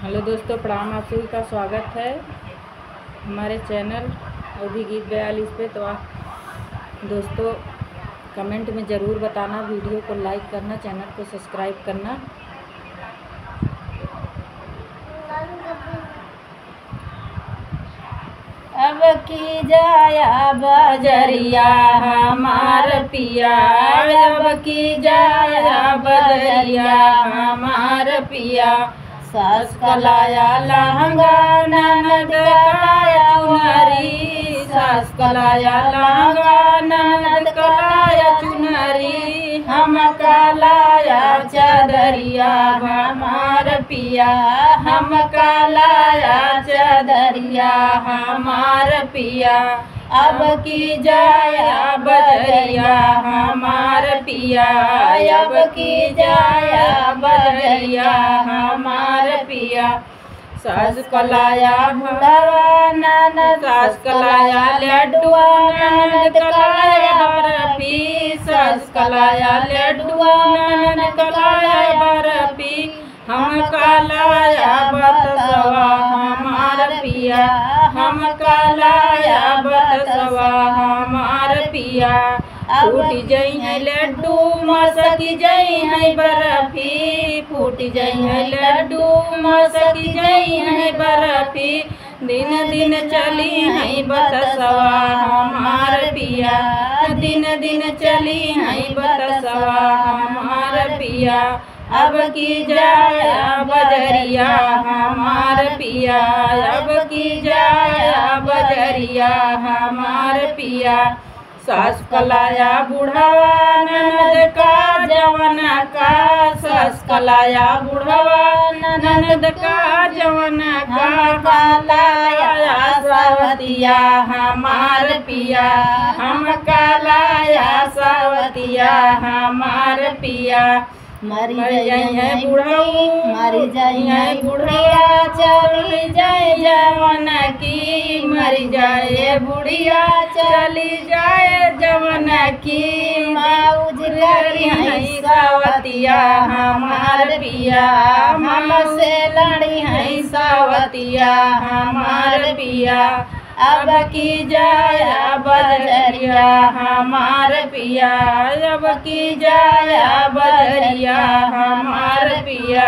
Hello दोस्तों, प्रणाम। आप सभी का स्वागत है हमारे चैनल अवधि गीत 42 पे। तो आप दोस्तों कमेंट में ज़रूर बताना, वीडियो को लाइक करना, चैनल को सब्सक्राइब करना। अब की जाया बजरिया हमार पिया, अब की जाया बजरिया हमार पिया। सास कलाया लहंगा ननद कलाया चुनरी, सास कलाया लहंगा ननद कलाया चुनरी। हम कलाया चदरिया हमार पिया, हम कलाया चदरिया हमार पिया। अब की जाया बजरिया हमार पिया, अब की जाया बजरिया हमार पिया। सास कलाया बुढ़वा ननद, सास कलाया लड्डुआ ननद कलाया बर्फी, सास कलाया लड्डुआ ननद कलाया बर्फी। हम कलाया बतसवा हमार पिया, हम कलाया बतसवा हमार पिया। फूट जई है लड्डू मसकी जई है बर्फी, फूट जई है लड्डू मसकी जई है बर्फी। दिन दिन चली है बतसवा हमार पिया, दिन दिन चली है बतसवा हमार पिया। अब की जाया बजरिया हमार पिया, अब की जाया बजरिया हमार पिया। सास कलाया बुढ़वा ननद का जवाना का, सास कलाया बुढ़वा ननद का जवाना का। कलाया सावतिया हमार पिया, हम कलाया सावतिया हमार पिया। मरी जाई है बुढ़ऊ, मरी जाई है बुढ़िया, चली जाए जवन की, मरी जाए बुढ़िया चली जाए जवन की। मौज करी है सावतिया हमार पिया, हमसे लड़ी है सावतिया हमार पिया। अब की जाया बजरिया हमार पिया, अब की जाया बजरिया हमार पिया।